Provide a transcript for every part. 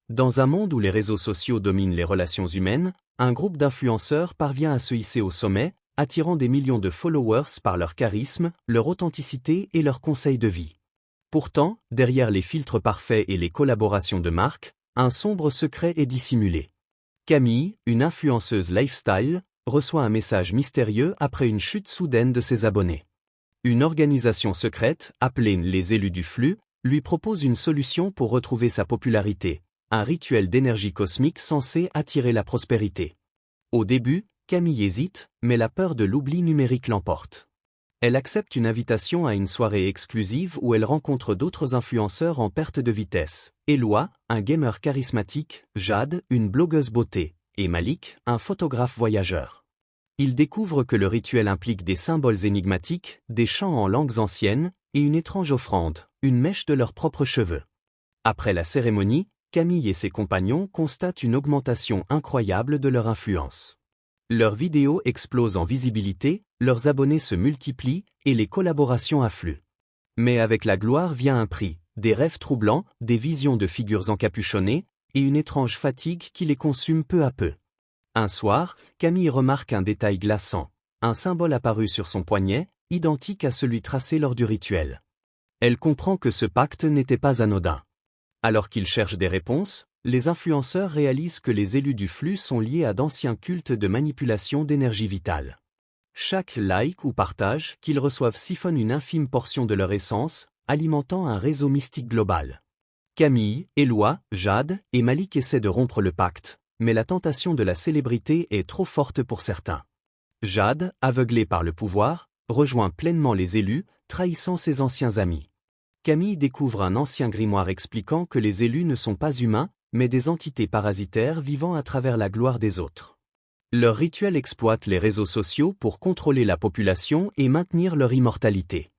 Dans un monde où les réseaux sociaux dominent les relations humaines, un groupe d'influenceurs parvient à se hisser au sommet, attirant des millions de followers par leur charisme, leur authenticité et leurs conseils de vie. Pourtant, derrière les filtres parfaits et les collaborations de marque, un sombre secret est dissimulé. Camille, une influenceuse lifestyle, reçoit un message mystérieux après une chute soudaine de ses abonnés. Une organisation secrète, appelée les élus du flux, lui propose une solution pour retrouver sa popularité, un rituel d'énergie cosmique censé attirer la prospérité. Au début, Camille hésite, mais la peur de l'oubli numérique l'emporte. Elle accepte une invitation à une soirée exclusive où elle rencontre d'autres influenceurs en perte de vitesse. Eloi, un gamer charismatique, Jade, une blogueuse beauté, et Malik, un photographe voyageur. Ils découvrent que le rituel implique des symboles énigmatiques, des chants en langues anciennes, et une étrange offrande, une mèche de leurs propres cheveux. Après la cérémonie, Camille et ses compagnons constatent une augmentation incroyable de leur influence. Leurs vidéos explosent en visibilité, leurs abonnés se multiplient, et les collaborations affluent. Mais avec la gloire vient un prix, des rêves troublants, des visions de figures encapuchonnées, et une étrange fatigue qui les consume peu à peu. Un soir, Camille remarque un détail glaçant, un symbole apparu sur son poignet, identique à celui tracé lors du rituel. Elle comprend que ce pacte n'était pas anodin. Alors qu'ils cherchent des réponses, les influenceurs réalisent que les élus du flux sont liés à d'anciens cultes de manipulation d'énergie vitale. Chaque like ou partage qu'ils reçoivent siphonne une infime portion de leur essence, alimentant un réseau mystique global. Camille, Eloi, Jade et Malik essaient de rompre le pacte, mais la tentation de la célébrité est trop forte pour certains. Jade, aveuglée par le pouvoir, rejoint pleinement les élus, trahissant ses anciens amis. Camille découvre un ancien grimoire expliquant que les élus ne sont pas humains, mais des entités parasitaires vivant à travers la gloire des autres. Leur rituel exploite les réseaux sociaux pour contrôler la population et maintenir leur immortalité.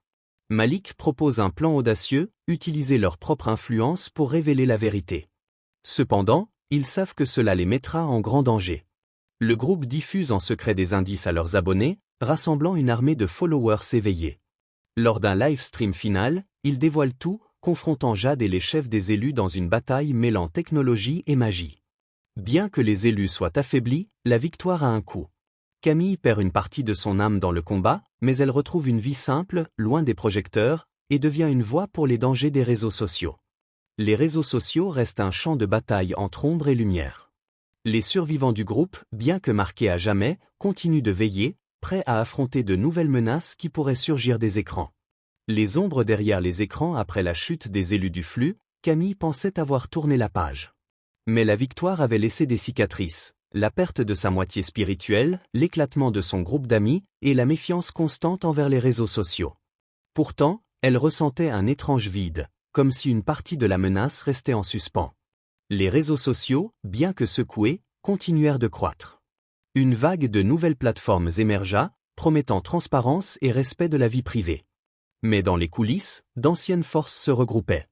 Malik propose un plan audacieux, utiliser leur propre influence pour révéler la vérité. Cependant, ils savent que cela les mettra en grand danger. Le groupe diffuse en secret des indices à leurs abonnés, rassemblant une armée de followers éveillés. Lors d'un live stream final, ils dévoilent tout, confrontant Jade et les chefs des élus dans une bataille mêlant technologie et magie. Bien que les élus soient affaiblis, la victoire a un coût. Camille perd une partie de son âme dans le combat, mais elle retrouve une vie simple, loin des projecteurs, et devient une voix pour les dangers des réseaux sociaux. Les réseaux sociaux restent un champ de bataille entre ombre et lumière. Les survivants du groupe, bien que marqués à jamais, continuent de veiller, prêts à affronter de nouvelles menaces qui pourraient surgir des écrans. Les ombres derrière les écrans après la chute des élus du flux, Camille pensait avoir tourné la page. Mais la victoire avait laissé des cicatrices, la perte de sa moitié spirituelle, l'éclatement de son groupe d'amis, et la méfiance constante envers les réseaux sociaux. Pourtant, elle ressentait un étrange vide, comme si une partie de la menace restait en suspens. Les réseaux sociaux, bien que secoués, continuèrent de croître. Une vague de nouvelles plateformes émergea, promettant transparence et respect de la vie privée. Mais dans les coulisses, d'anciennes forces se regroupaient.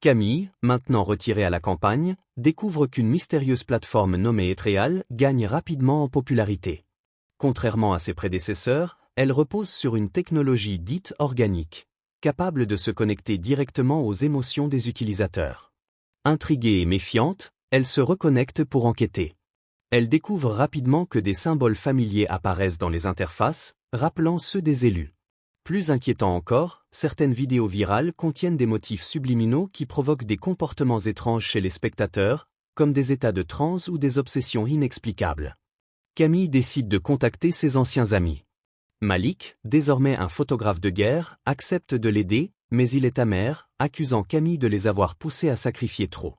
Camille, maintenant retirée à la campagne, découvre qu'une mystérieuse plateforme nommée Etreal gagne rapidement en popularité. Contrairement à ses prédécesseurs, elle repose sur une technologie dite organique, capable de se connecter directement aux émotions des utilisateurs. Intriguée et méfiante, elle se reconnecte pour enquêter. Elle découvre rapidement que des symboles familiers apparaissent dans les interfaces, rappelant ceux des élus. Plus inquiétant encore, certaines vidéos virales contiennent des motifs subliminaux qui provoquent des comportements étranges chez les spectateurs, comme des états de transe ou des obsessions inexplicables. Camille décide de contacter ses anciens amis. Malik, désormais un photographe de guerre, accepte de l'aider, mais il est amer, accusant Camille de les avoir poussés à sacrifier trop.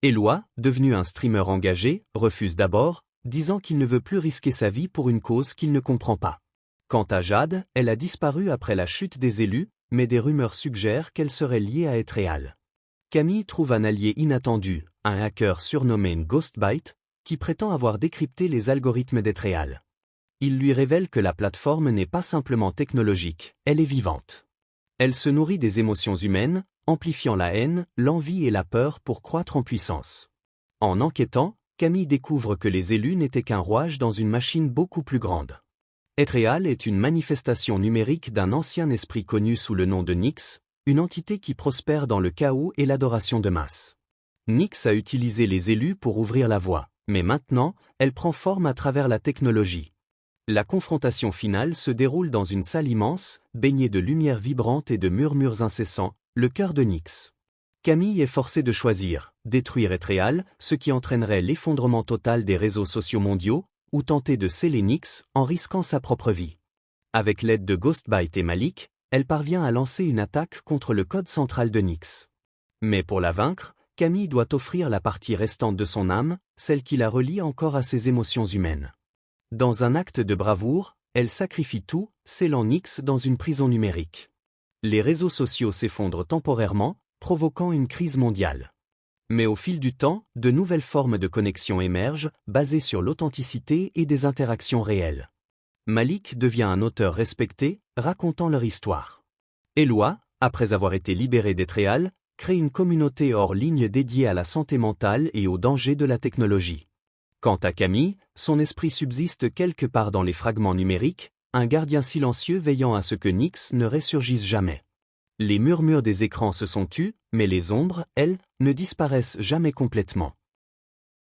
Eloi, devenu un streamer engagé, refuse d'abord, disant qu'il ne veut plus risquer sa vie pour une cause qu'il ne comprend pas. Quant à Jade, elle a disparu après la chute des élus, mais des rumeurs suggèrent qu'elle serait liée à Etreal. Camille trouve un allié inattendu, un hacker surnommé Ghostbyte, qui prétend avoir décrypté les algorithmes d'Etreal. Il lui révèle que la plateforme n'est pas simplement technologique, elle est vivante. Elle se nourrit des émotions humaines, amplifiant la haine, l'envie et la peur pour croître en puissance. En enquêtant, Camille découvre que les élus n'étaient qu'un rouage dans une machine beaucoup plus grande. Etreal est une manifestation numérique d'un ancien esprit connu sous le nom de Nyx, une entité qui prospère dans le chaos et l'adoration de masse. Nyx a utilisé les élus pour ouvrir la voie, mais maintenant, elle prend forme à travers la technologie. La confrontation finale se déroule dans une salle immense, baignée de lumière vibrante et de murmures incessants, le cœur de Nyx. Camille est forcée de choisir, détruire Etreal, ce qui entraînerait l'effondrement total des réseaux sociaux mondiaux, ou tenter de sceller Nyx en risquant sa propre vie. Avec l'aide de Ghostbyte et Malik, elle parvient à lancer une attaque contre le code central de Nyx. Mais pour la vaincre, Camille doit offrir la partie restante de son âme, celle qui la relie encore à ses émotions humaines. Dans un acte de bravoure, elle sacrifie tout, scellant Nyx dans une prison numérique. Les réseaux sociaux s'effondrent temporairement, provoquant une crise mondiale. Mais au fil du temps, de nouvelles formes de connexion émergent, basées sur l'authenticité et des interactions réelles. Malik devient un auteur respecté, racontant leur histoire. Eloi, après avoir été libéré d'Etreal, crée une communauté hors ligne dédiée à la santé mentale et aux dangers de la technologie. Quant à Camille, son esprit subsiste quelque part dans les fragments numériques, un gardien silencieux veillant à ce que Nyx ne ressurgisse jamais. Les murmures des écrans se sont tus, mais les ombres, elles, ne disparaissent jamais complètement.